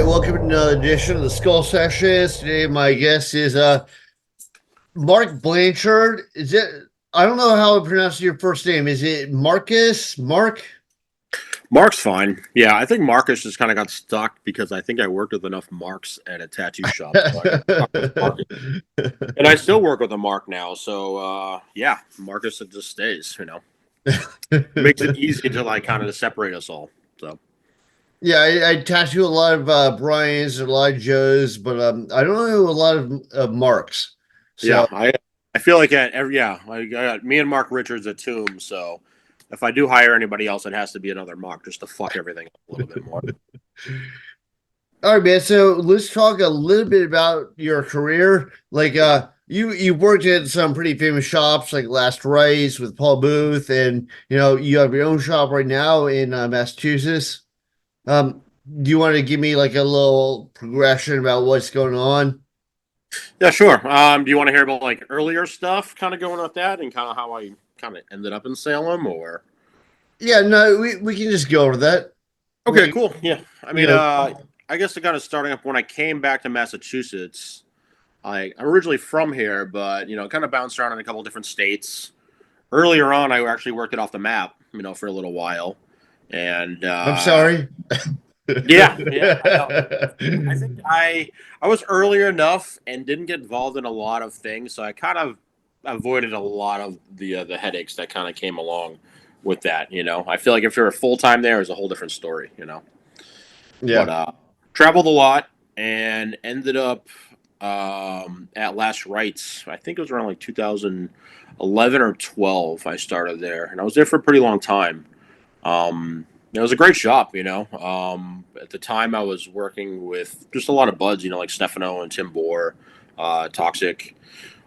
welcome to another edition of the Skull Sessions. Today, my guest is Mark Blanchard. Is it? I don't know how to pronounce your first name. Is it Marcus? Mark? Mark's fine. Yeah, I think Marcus just kind of got stuck because I think I worked with enough Marks at a tattoo shop. So I got stuck with Marcus. And I still work with a Mark now. So, yeah, Marcus, it just stays, It makes it easy to, kind of separate us all. So, Yeah, I tattoo a lot of Brian's, a lot of Joe's, but I don't know a lot of Marks. yeah, So I feel like I got me and Mark Richards at Tomb. So, if I do hire anybody else, it has to be another Mark just to fuck everything up a little bit more. all right, man. So let's talk a little bit about your career. You worked at some pretty famous shops like Last Rites with Paul Booth, and you have your own shop right now in Massachusetts. Um, do you want to give me like a little progression about what's going on? Yeah, sure. Do you want to hear about earlier stuff, kind of going with that, and kind of how I kind of ended up in Salem, or? Yeah, no, we can just go over that. Okay, Like, cool. Yeah, I you mean, know, I guess the kind of starting up when I came back to Massachusetts. I'm originally from here, but kind of bounced around in a couple different states. Earlier on, I actually worked it off the map, for a little while, and I'm sorry. yeah, I know. I think I was earlier enough and didn't get involved in a lot of things, so I kind of avoided a lot of the headaches that kind of came along with that. I feel like if you're full time there, it's a whole different story. But Yeah. traveled a lot and ended up at Last Rites. I think it was around 2011 or 12. I started there, and I was there for a pretty long time. It was a great shop. At the time, I was working with just a lot of buds. Like Stefano and Tim Bohr, Toxic.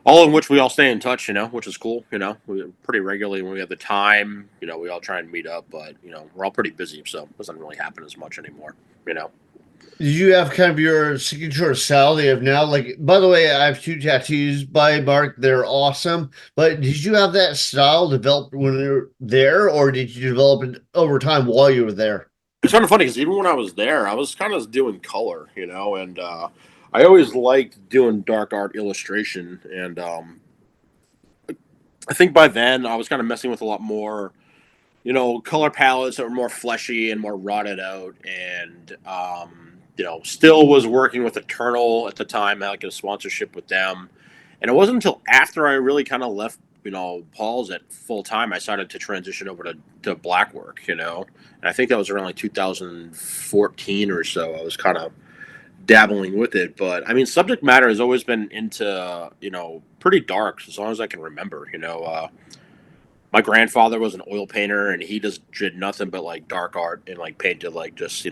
All in which we all stay in touch, which is cool. We pretty regularly when we have the time. We all try and meet up, but we're all pretty busy, so it doesn't really happen as much anymore. Did you have kind of your signature style that you have now? Like, by the way, I have two tattoos by Mark. They're awesome. But did you have that style developed when you were there, or did you develop it over time while you were there? It's kind of funny because even when I was there, I was kind of doing color, and I always liked doing dark art illustration, and I think by then I was kind of messing with a lot more color palettes that were more fleshy and more rotted out. And, still was working with Eternal at the time, had a sponsorship with them. And it wasn't until after I really kind of left, Paul's at full time, I started to transition over to black work, And I think that was around 2014 or so. I was kind of dabbling with it. But I mean, subject matter has always been into, pretty dark as long as I can remember, my grandfather was an oil painter, and he just did nothing but dark art and painted just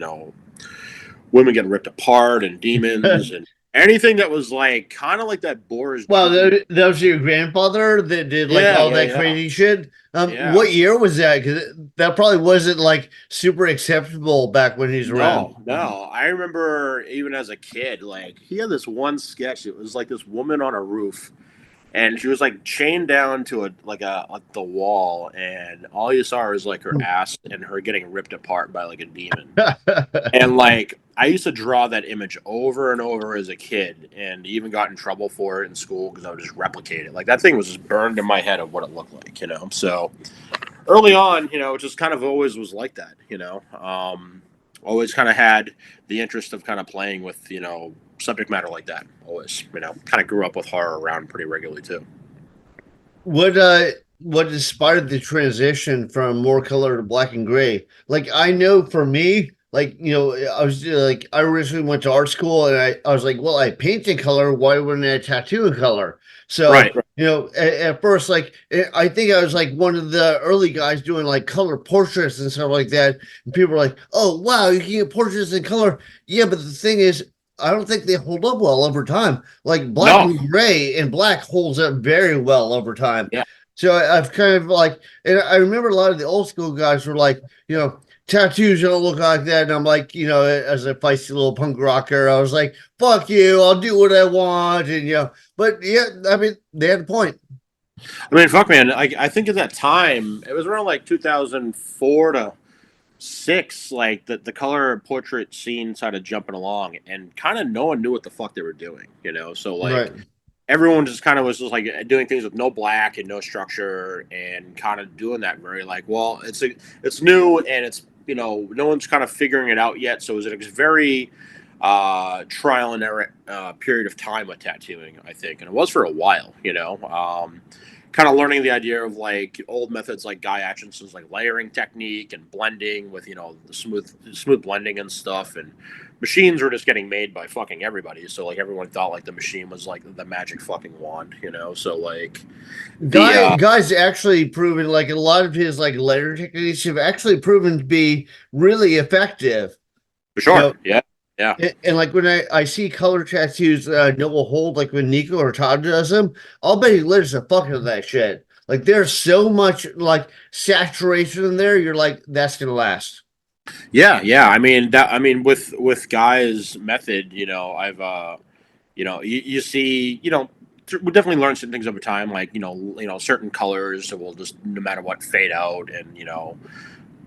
women getting ripped apart and demons and anything that was kind of like that Boris. Well, that was your grandfather that did Yeah, all yeah, that yeah, crazy shit. yeah. What year was that? Because that probably wasn't super acceptable back when he's around. No. I remember even as a kid, he had this one sketch. It was this woman on a roof, and she was chained down to the wall, and all you saw was her ass and her getting ripped apart by a demon. And I used to draw that image over and over as a kid, and even got in trouble for it in school because I would just replicate it. That thing was just burned in my head of what it looked like, So early on, it just kind of always was like that, always kind of had the interest of kind of playing with, subject matter like that. Always, kind of grew up with horror around pretty regularly too. What inspired the transition from more color to black and gray? I know for me, I was I originally went to art school, and I was like, well, I paint in color, why wouldn't I tattoo in color? So Right. at first, I think I was one of the early guys doing color portraits and stuff like that, and people were like, oh wow, you can get portraits in color. Yeah, but the thing is, I don't think they hold up well over time. Black No. and gray and black holds up very well over time. Yeah. So I've kind of and I remember a lot of the old school guys were tattoos don't look like that. And I'm as a feisty little punk rocker, I was like, fuck you, I'll do what I want. And, but yeah, I mean, they had a point. I mean, fuck, man. I think at that time, it was around 2004 to 6, like the color portrait scene started jumping along, and kind of no one knew what the fuck they were doing, you know. So like Right. everyone just kind of was just like doing things with no black and no structure, and kind of doing that very like, well, it's new and it's no one's kind of figuring it out yet. So it was a very trial and error period of time with tattooing, I think, and it was for a while, kind of learning the idea of like old methods like Guy Atchinson's like layering technique and blending with the smooth blending and stuff, and machines were just getting made by fucking everybody, so like everyone thought like the machine was like the magic fucking wand, so like the Guy's actually proven like a lot of his like letter techniques have actually proven to be really effective. for You know, sure, yeah, yeah. and like when I see color tattoos Noah hold, like when Nico or Todd does them, I'll bet he lives the fuck out of that shit. Like there's so much like saturation in there, you're like, that's gonna last. Yeah, yeah. I mean, with Guy's method, I've you see, we definitely learn some things over time, like certain colors will just no matter what fade out, and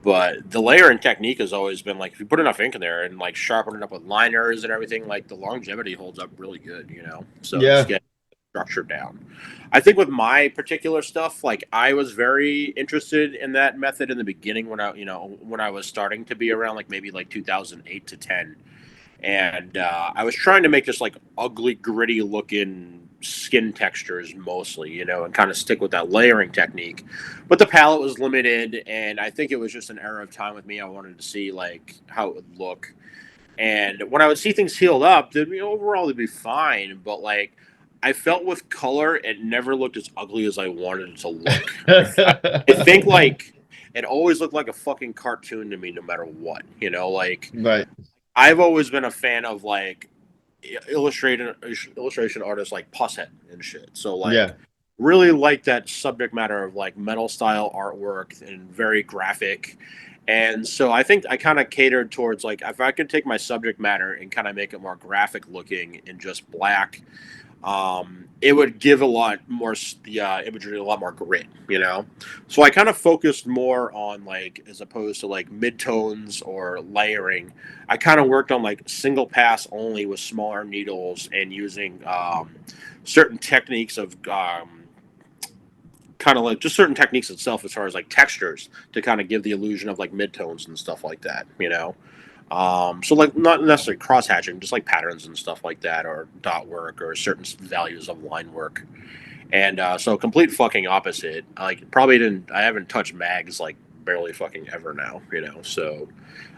but the layering technique has always been like if you put enough ink in there and like sharpen it up with liners and everything, like the longevity holds up really good, So just Yeah. get structure down. I think with my particular stuff, like I was very interested in that method in the beginning when I was starting to be around like maybe like 2008 to 10, and I was trying to make just like ugly, gritty looking skin textures mostly, and kind of stick with that layering technique. But the palette was limited, and I think it was just an era of time with me. I wanted to see like how it would look, and when I would see things healed up, overall they'd be fine. But like, I felt with color, it never looked as ugly as I wanted it to look. I think like it always looked like a fucking cartoon to me, no matter what. Like Right. I've always been a fan of like illustration artists like Pushead and shit. So like Yeah. really like that subject matter of like metal style artwork and very graphic. And so I think I kind of catered towards like if I could take my subject matter and kind of make it more graphic looking and just black, it would give a lot more the imagery a lot more grit, So I kind of focused more on like as opposed to like midtones or layering. I kind of worked on like single pass only with smaller needles and using certain techniques of kind of like just certain techniques itself as far as like textures to kind of give the illusion of like midtones and stuff like that. So like not necessarily cross hatching, just like patterns and stuff like that, or dot work, or certain values of line work. And so complete fucking opposite. Like probably didn't. I haven't touched mags like barely fucking ever now. So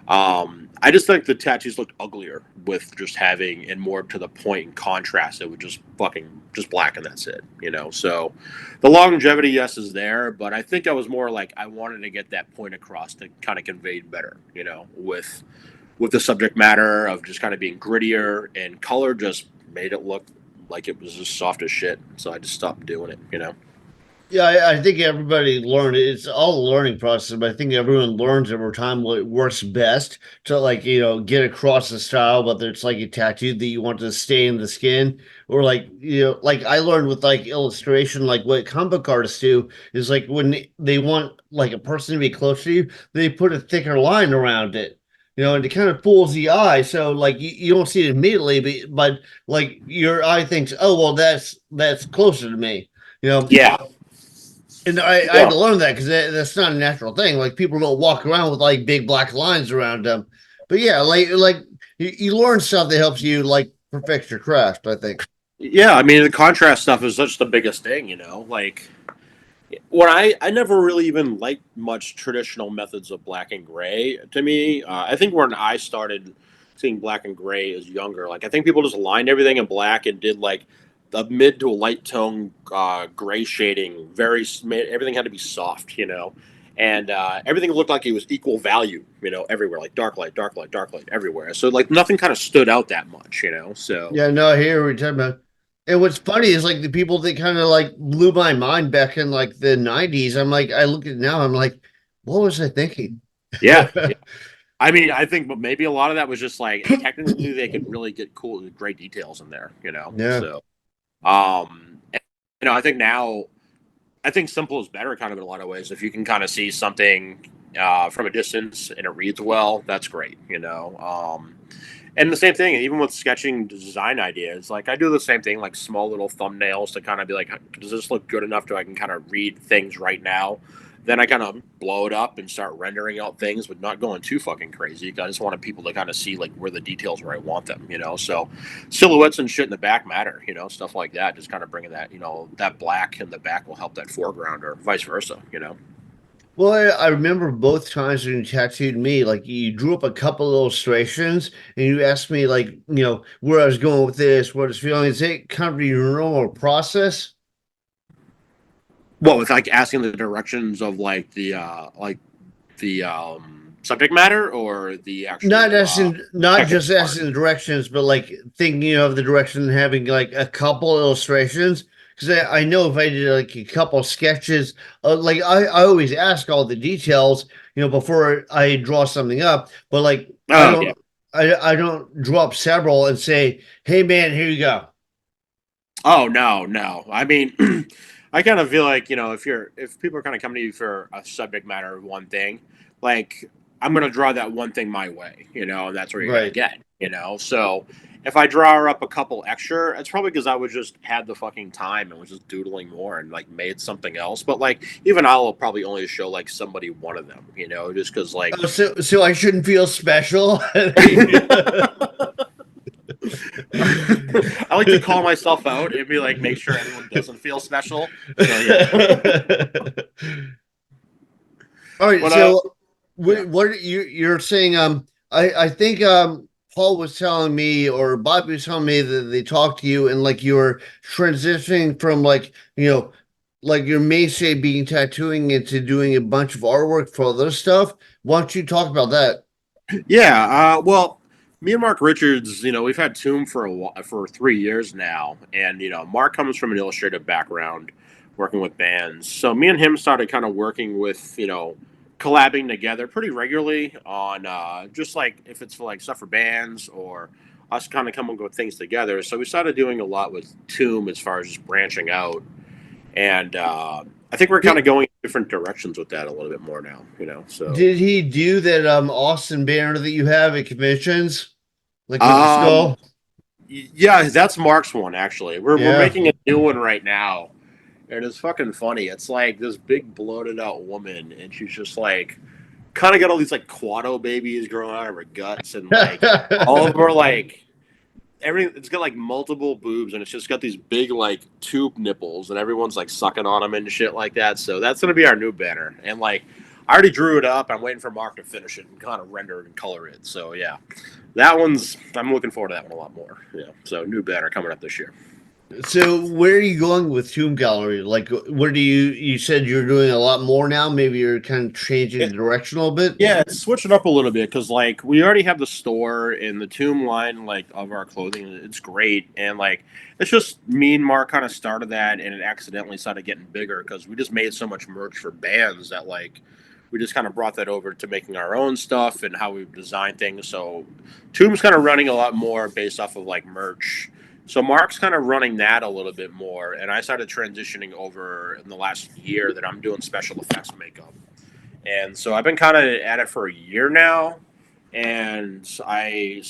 I just think the tattoos looked uglier with just having and more to the point and contrast. It would just fucking just black and that's it. So the longevity, yes, is there, but I think I was more like I wanted to get that point across to kind of convey better. With the subject matter of just kind of being grittier, and color just made it look like it was just soft as shit. So I just stopped doing it. Yeah, I think everybody learned it. It's all a learning process, but I think everyone learns over time what works best to like, get across the style, whether it's like a tattoo that you want to stay in the skin or like, like I learned with like illustration, like what comic book artists do is like when they want like a person to be close to you, they put a thicker line around it. And it kind of fools the eye. So like you don't see it immediately, but like your eye thinks, oh well, that's closer to me. You know, Yeah. and I had Yeah. to learn that because that's not a natural thing. Like people don't walk around with like big black lines around them. But yeah, like you learn stuff that helps you like perfect your craft. I think. Yeah. I mean, the contrast stuff is such the biggest thing. Like when I never really even liked much traditional methods of black and gray. To me, I think when I started seeing black and gray as younger, like I think people just lined everything in black and did like a mid to a light tone gray shading. Everything had to be soft. And everything looked like it was equal value, everywhere, like dark light, dark light, dark light, everywhere. So like nothing kind of stood out that much. So Yeah, no, I hear what you're talking about. And what's funny is like the people that kind of like blew my mind back in like the '90s. I'm like, I look at it now, I'm like, what was I thinking? yeah, I mean, I think maybe a lot of that was just like technically they could really get cool, great details in there. Yeah. So, I think now, I think simple is better kind of in a lot of ways. If you can kind of see something, from a distance and it reads well, that's great, you know. And the same thing, even with sketching design ideas, like I do the same thing, like small little thumbnails to kind of be like, does this look good enough to I can kind of read things right now? Then I kind of blow it up and start rendering out things, but not going too fucking crazy. I just wanted people to kind of see like where the details where I want them, you know. So silhouettes and shit in the back matter, you know, stuff like that. Just kind of bringing that, you know, that black in the back will help that foreground, or vice versa, you know. Well, I remember both times when you tattooed me, like you drew up a couple illustrations and you asked me like, where I was going with this, what I was feeling. Is it kind of your normal process? Well, with like asking the directions of like the subject matter or the Not actual asking, not technical just part. asking directions, but like thinking of the direction and having like a couple illustrations. Because I know if I did like a couple sketches, like I always ask all the details, before I draw something up. But like I Oh yeah. don't, I don't draw up several and say, "Hey man, here you go." Oh no, no. I mean, I kind of feel like, you know, if people are kind of coming to you for a subject matter of one thing, like I'm gonna draw that one thing my way, you know, and that's where you're gonna Right. get, you know. So if I draw up a couple extra, it's probably because I was just had the fucking time and was just doodling more and like made something else. But like even I'll probably only show like somebody one of them, you know, just because like Oh, so I shouldn't feel special. I like to call myself out and be like, make sure anyone doesn't feel special. So yeah, All right, but so yeah, what are you're saying? I think Paul was telling me or Bobby was telling me that they talked to you and like you were transitioning from like like your mainstay being tattooing into doing a bunch of artwork for other stuff. Why don't you talk about that? yeah. Well, me and Mark Richards, you know, we've had Tomb for for 3 years now, and you know, Mark comes from an illustrative background, working with bands. So me and him started kind of working with, you know, collabing together pretty regularly on just like if it's for like stuff for bands or us kind of coming up with things together. So we started doing a lot with Tomb as far as just branching out. And I think we're kind of Did going different directions with that a little bit more now, you know. So, did he do that Austin banner that you have at conventions? Like with the um, skull? yeah, that's Mark's one actually. We're Yeah. making a new one right now, and it's fucking funny. It's like this big bloated out woman, and she's just like kind of got all these like quado babies growing out of her guts, and like all of them are like every. It's got like multiple boobs, and it's just got these big like tube nipples, and everyone's like sucking on them and shit like that. So that's gonna be our new banner, and like. I already drew it up. I'm waiting for Mark to finish it and kind of render it and color it. So yeah, that one's. I'm looking forward to that one a lot more. Yeah. So new banner coming up this year. So where are you going with Tomb Gallery? Like, where do you said you're doing a lot more now? Maybe you're kind of changing the It, direction a little bit. yeah, it's switching up a little bit because like we already have the store and the Tomb line like of our clothing. It's great, and like it's just me and Mark kind of started that, and it accidentally started getting bigger because we just made so much merch for bands that like we just kind of brought that over to making our own stuff and how we design things. So Tomb's kind of running a lot more based off of like merch. So Mark's kind of running that a little bit more, and I started transitioning over in the last year that I'm doing special effects makeup. And so I've been kind of at it for a year now. And I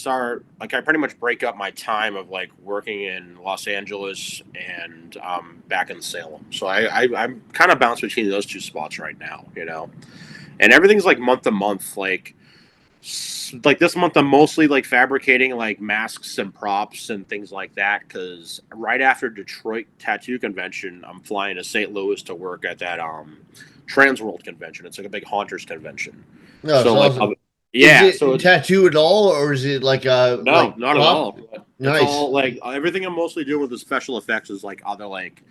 pretty much break up my time of like working in Los Angeles and back in Salem. So I'm kind of bounced between those two spots right now, you know? And everything's like month to month. Like this month, I'm mostly like fabricating like masks and props and things like that. Because right after Detroit Tattoo Convention, I'm flying to St. Louis to work at that Trans World Convention. It's like a big haunters convention. No, it's So like, awesome. Is yeah. So it tattoo at all, or is it like no, not at prop? all. It's Nice. all like everything I'm mostly doing with the special effects is like either like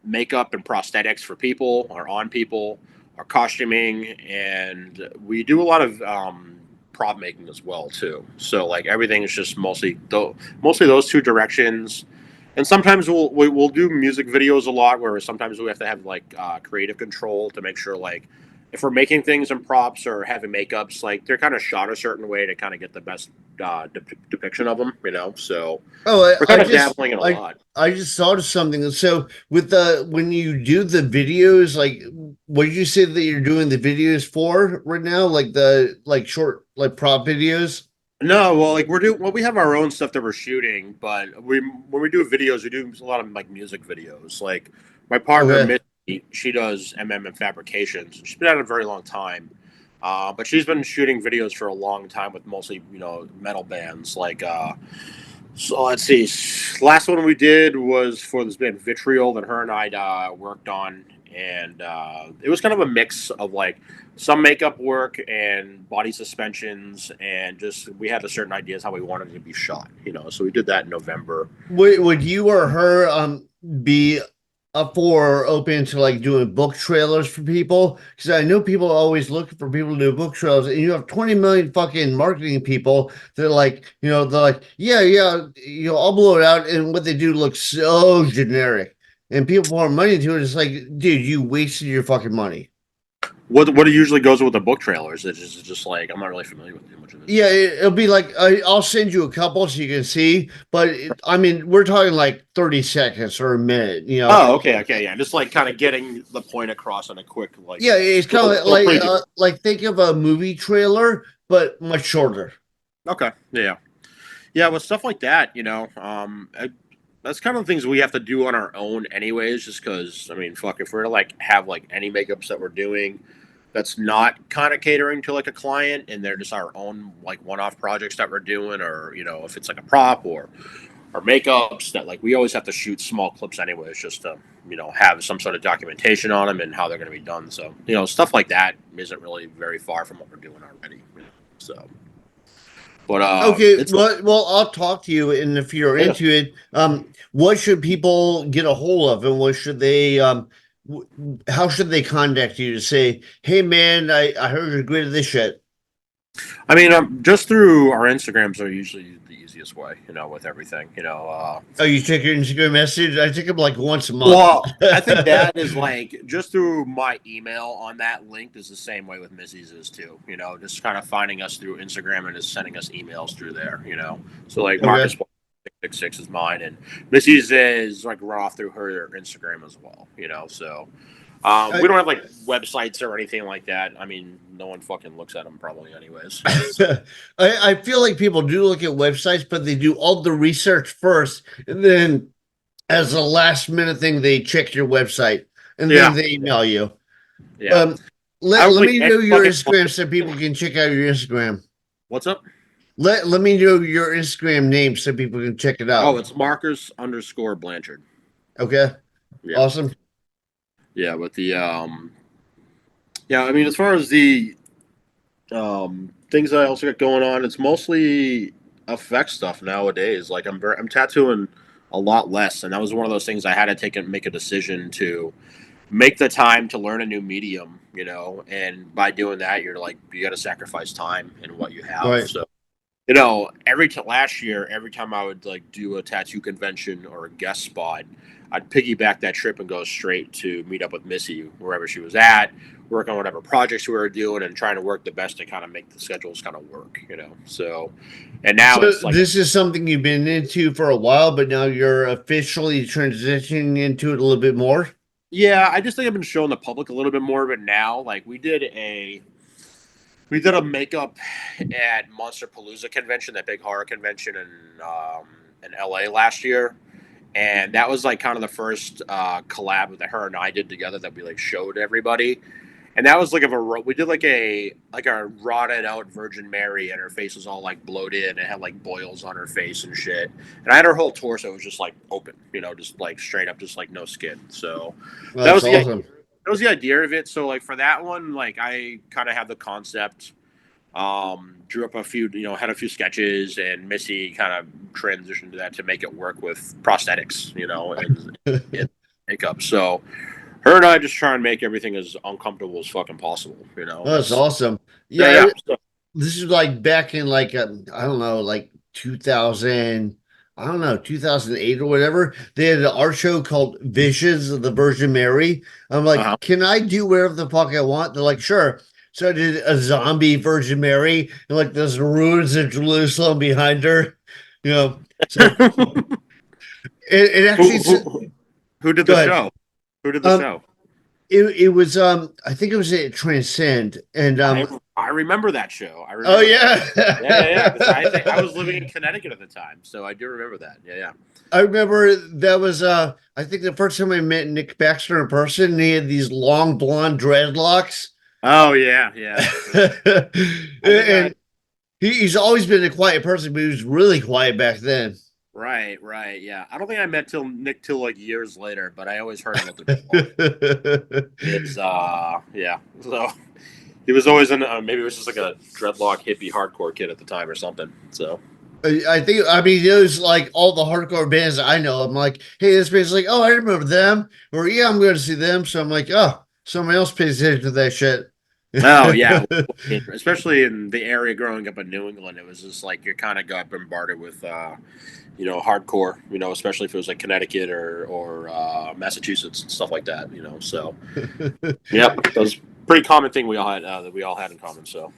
makeup and prosthetics for people or on people or costuming, and we do a lot of prop making as well too. So like everything is just mostly those two directions. And sometimes we'll do music videos a lot, where sometimes we have to have like creative control to make sure like if we're making things in props or having makeups, like they're kind of shot a certain way to kind of get the best depiction of them, you know. So Oh, we're I kind of just dabbling in a I lot. I just thought of something. So with the when you do the videos, like what did you say that you're doing the videos for right now? Like the like short like prop videos? No, well, like we're doing, well, we have our own stuff that we're shooting, but we when we do videos, we do a lot of like music videos. Like my partner Okay. Missy, she does and fabrications. She's been at it a very long time, but she's been shooting videos for a long time with mostly metal bands. Like so, let's see, last one we did was for this band Vitriol that her and I worked on, and it was kind of a mix of like some makeup work and body suspensions, and just we had a certain ideas how we wanted it to be shot, So we did that in November. Would you or her be up for or open to like doing book trailers for people? Because I know people are always looking for people to do book trailers, and you have 20 million fucking marketing people that are like, they're like, yeah, yeah, I'll blow it out, and what they do looks so generic, and people pour money into it. It's like, dude, you wasted your fucking money. What usually goes with the book trailers? It's just like I'm not really familiar with too much of it. Yeah, it'll be like I'll send you a couple so you can see, but I mean, we're talking like 30 seconds or a minute, Oh, okay, okay, yeah, just like kind of getting the point across on a quick like Yeah, it's kind of little preview. like think of a movie trailer, but much shorter. Okay, yeah. Yeah, with stuff like that, that's kind of things we have to do on our own, anyways. Just because, I mean, fuck, if we're to like have like any makeups that we're doing, that's not kind of catering to like a client, and they're just our own like one-off projects that we're doing, or if it's like a prop or makeups that like we always have to shoot small clips, anyways, just to have some sort of documentation on them and how they're going to be done. So stuff like that isn't really very far from what we're doing already. So. But Okay, it's well, I'll talk to you, and if you're yeah. into it, what should people get a hold of, and what should they, how should they contact you to say, hey, man, I heard you're great at this shit. I mean, just through our Instagrams are usually the easiest way, with everything. Oh, you check your Instagram message? I check them like once a month. Well, I think that is like just through my email on that link is the same way with Missy's is too. Just kind of finding us through Instagram and just sending us emails through there. So like Okay. Marcus 666 is mine, and Missy's is like run off through her Instagram as well. So we don't have like websites or anything like that. I mean, no one fucking looks at them probably, anyways. I feel like people do look at websites, but they do all the research first, and then as a last minute thing, they check your website and then Yeah, they email you. yeah. Um, I let don't think me any know your fucking. Instagram so people can check out your Instagram. What's up? Let me know your Instagram name so people can check it Oh, out. it's Marcus_Blanchard. Okay, Yeah, awesome. yeah. With the yeah. I mean, as far as the things that I also got going on, it's mostly effect stuff nowadays. Like I'm tattooing a lot less, and that was one of those things I had to make a decision to make the time to learn a new medium. And by doing that, you're like you got to sacrifice time in what you have. Right. So last year, every time I would like do a tattoo convention or a guest spot, I'd piggyback that trip and go straight to meet up with Missy wherever she was at, work on whatever projects we were doing, and trying to work the best to kind of make the schedules kind of work. So, and now So it's like, this is something you've been into for a while, but now you're officially transitioning into it a little bit more. yeah, I just think I've been showing the public a little bit more of it now. Like we did a makeup at Monster Palooza convention, that big horror convention in LA last year, and that was like kind of the first collab that her and I did together that we like showed everybody. And that was like we did like a rotted out Virgin Mary, and her face was all like bloated and it had like boils on her face and shit. And I had her whole torso was just like open, just like straight up, just like no skin. So that That's was the awesome. that was the idea of it. So like for that one, like I kind of had the concept, drew up a few, had a few sketches, and Missy kind of transitioned to that to make it work with prosthetics, and makeup. So her and I just try and make everything as uncomfortable as fucking possible. That's It's awesome. yeah, Yeah, yeah. So, this is like back in like I don't know, like 2000. I don't know, 2008 or whatever. They had an art show called Visions of the Virgin Mary. I'm like, Uh-huh. can I do whatever the fuck I want? They're like, sure. So I did a zombie Virgin Mary and like there's ruins of Jerusalem behind her, you know. So it actually who, who who did go the ahead. show? Who did the Um, show? it was I think it was at Transcend and I remember that show. I oh remember that. Yeah. 'Cause I think I yeah. was living in Connecticut at the time, so I do remember that. Yeah. I remember that was I think the first time I met Nick Baxter in person, he had these long blonde dreadlocks. Oh yeah. I think I And he's always been a quiet person, but he was really quiet back then. right. Yeah, I don't think I met till Nick till like years later, but I always heard about the dreadlock. It's yeah. So he was always in. Maybe it was just like a dreadlock hippie hardcore kid at the time or something. So I think I mean those like all the hardcore bands I know. I'm like, hey, this band's like, oh, I remember them, or yeah, I'm going to see them. So I'm like, oh, someone else pays attention to that shit. oh yeah, especially in the area growing up in New England, it was just like you kind of got bombarded with hardcore. Especially if it was like Connecticut or Massachusetts and stuff like that. So yep, that was a pretty common thing we all had that we all had in common. So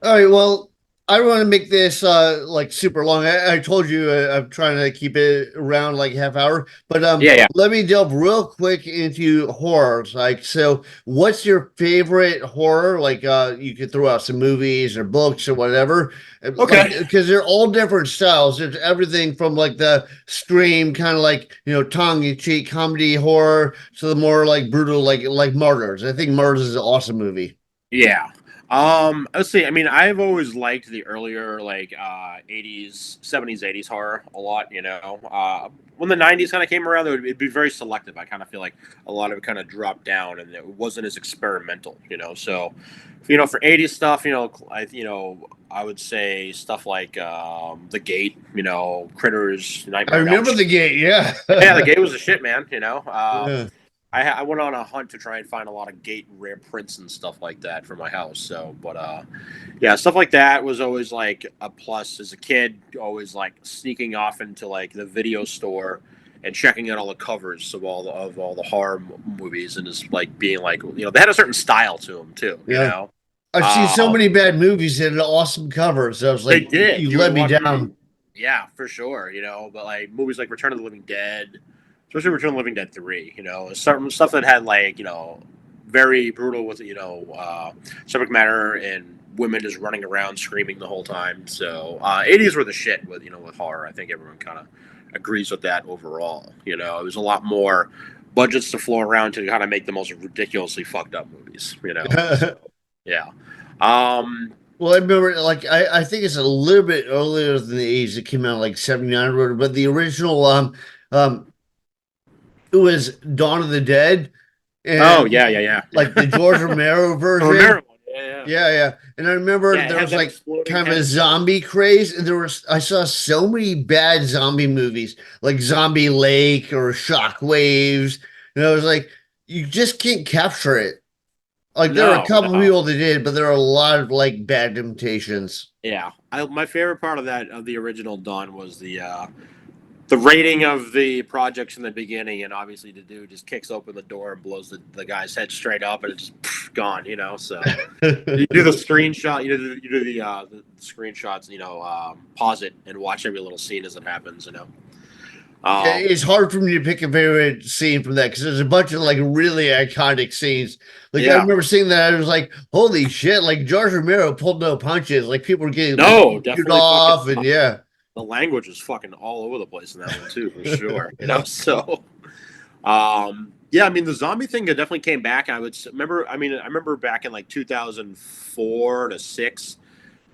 All right, well, I don't want to make this like super long. I told you I'm trying to keep it around like half hour, but yeah. let me delve real quick into horrors. Like, so what's your favorite horror? Like, you could throw out some movies or books or whatever. Like, Okay. because they're all different styles. There's everything from like the scream, kind of like tongue in cheek comedy horror, to the more like brutal, like Martyrs. I think Martyrs is an awesome movie. Yeah. Let's see. I mean, I've always liked the earlier like 80s, 70s, 80s horror a lot. When the 90s kind of came around, it'd be very selective. I kind of feel like a lot of it kind of dropped down and it wasn't as experimental. So, for 80s stuff, I would say stuff like The Gate, Critters, I Nightmare on Elm remember the Street. gate. Yeah. Yeah, The Gate was a shit, man. Yeah. I went on a hunt to try and find a lot of gate rare prints and stuff like that for my house. So, but yeah, stuff like that was always like a plus as a kid. Always like sneaking off into like the video store and checking out all the covers of all the horror movies and just like being like they had a certain style to them too. Yeah. I've seen so many bad movies that had awesome covers. I was They like, did. you You would let me watch them. down. Yeah, for sure. But like movies like Return of the Living Dead, especially Return of the Living Dead 3. Certain stuff that had like very brutal with subject matter and women just running around screaming the whole time. So 80s were the shit with horror. I think everyone kind of agrees with that overall. It was a lot more budgets to flow around to kind of make the most ridiculously fucked up movies. So yeah. Um, Well, I remember, like, I think it's a little bit earlier than the age that came out, like 79 or whatever, but the original, um, it was Dawn of the Dead, oh and yeah. like the George Romero The version. Romero one. Yeah. Yeah. And I remember Yeah, it there had was them like exploding kind of a heads. zombie craze, and I saw so many bad zombie movies, like Zombie Lake or Shockwaves, and I was like, you just can't capture it. Like there are a No, couple of no. people that did, but there are a lot of like bad imitations. Yeah, my favorite part of that of the original Dawn was the rating of the projects in the beginning, and obviously the dude just kicks open the door and blows the guy's head straight up, and it's just gone. So you do the screenshot, you do the screenshots, pause it and watch every little scene as it happens. It's hard for me to pick a favorite scene from that because there's a bunch of like really iconic scenes. Like I Yeah, remember seeing that, I was like, "Holy shit!" Like George Romero pulled no punches. Like people were getting like no, shoot definitely fucking. off, and yeah, The language is fucking all over the place in that one too, for sure. So yeah, I mean the zombie thing definitely came back. Remember. I mean, I remember back in like 2004 to six.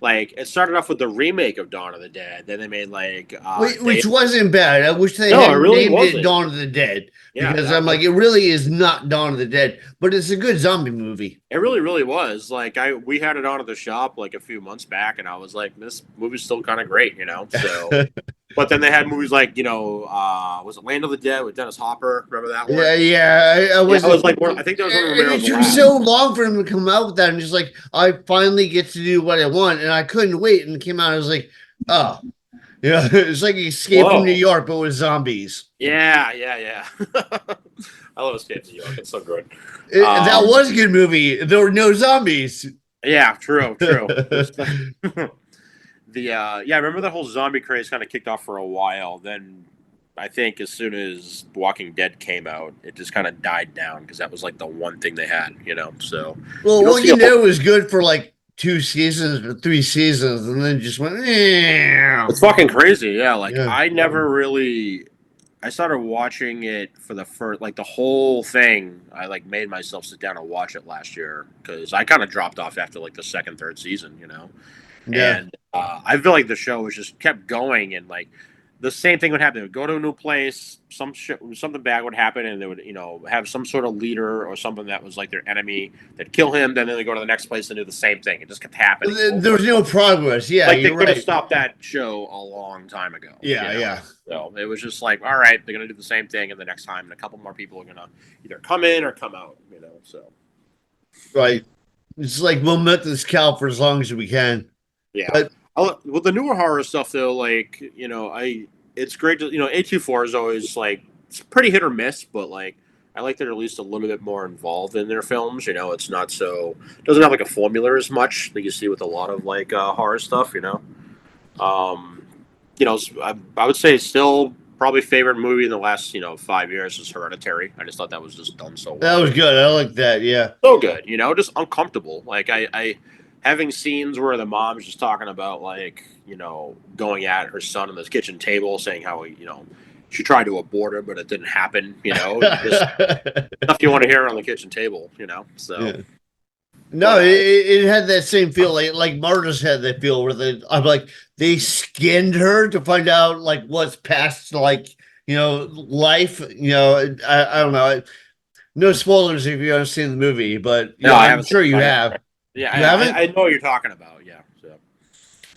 Like it started off with the remake of Dawn of the Dead. Then they made like which wasn't bad. I wish they no, it hadn't really named it wasn't. Dawn of the Dead Yeah, because I'm like, it really is not Dawn of the Dead, but it's a good zombie movie. it really was. Like we had it on at the shop like a few months back, and I was like, this movie's still kind of great. So, but then they had movies like was it Land of the Dead with Dennis Hopper? Remember that one? I Yeah, was. I was like, I think that was one of Romero's It took last. so long for him to come out with that, and just like I finally get to do what I want, and I couldn't wait, and it came out. I was like, oh, Yeah, it's like Escape from New Whoa. York, but with zombies. Yeah, yeah, yeah. I love Escape to New York. It's so good. That was a good movie. There were no zombies. Yeah, true, true. Yeah, I remember that whole zombie craze kind of kicked off for a while. Then I think as soon as Walking Dead came out, it just kind of died down because that was like the one thing they had, you know. So Well, you don't see a Walking whole. Dead was good for like 2 seasons or 3 seasons, and then just went. It's fucking crazy. Yeah, like Yeah, I never really. I started watching it for the first, like the whole thing. I like made myself sit down and watch it last year because I kind of dropped off after like the second, third season, you know. yeah. And I feel like the show was just kept going, and like the same thing would happen. They would go to a new place, something bad would happen, and they would, have some sort of leader or something that was like their enemy. They'd kill him, then they go to the next place and do the same thing. It just kept happening There over. was no progress. Yeah, Like they you're could have right. stopped that show a long time ago. Yeah, yeah. So it was just like, all right, they're gonna do the same thing, and the next time, and a couple more people are gonna either come in or come out. So Right. It's like we'll milk this cow for as long as we can. yeah. But With the newer horror stuff though, like it's great to A24 is always like it's pretty hit or miss, but like I like they're at least a little bit more involved in their films. It's not so doesn't have like a formula as much that you see with a lot of like horror stuff. Um, I would say still probably favorite movie in the last 5 years is Hereditary. I just thought that was just done so that well. was good. I like that. Yeah. So good, just uncomfortable. Like I having scenes where the mom's just talking about like going at her son on this kitchen table, saying how she tried to abort him but it didn't happen. Just stuff you want to hear on the kitchen table. So. Yeah. No, But it had that same feel, like Martyrs had that feel where I'm like they skinned her to find out like what's past, like life. I don't know. No spoilers if you haven't seen the movie, but no, I I'm haven't seen sure it. you have. Yeah, You haven't? I know what you're talking about. Yeah, so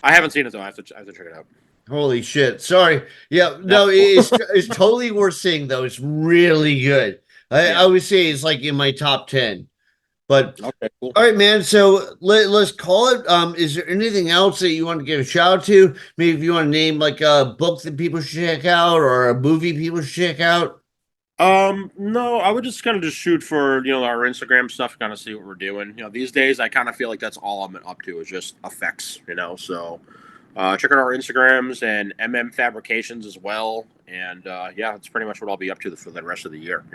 I haven't seen it though. I have to check it out. Holy shit! Sorry. Yeah, No. no, it's totally worth seeing though. It's really good. I Yeah. would say it's like in my top 10. But Okay. Cool. all right, man. So let's call it. Is there anything else that you want to give a shout out to? Maybe if you want to name like a book that people should check out or a movie people should check out. No, I would just kind of just shoot for our Instagram stuff, kind of see what we're doing. These days I kind of feel like that's all I'm up to is just effects. So check out our Instagrams and Fabrications as well. And yeah, that's pretty much what I'll be up to for the rest of the year.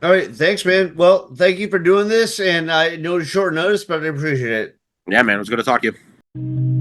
All right, thanks, man. Well, thank you for doing this, and I know it's short notice, but I appreciate it. Yeah, man, it was good to talk to you.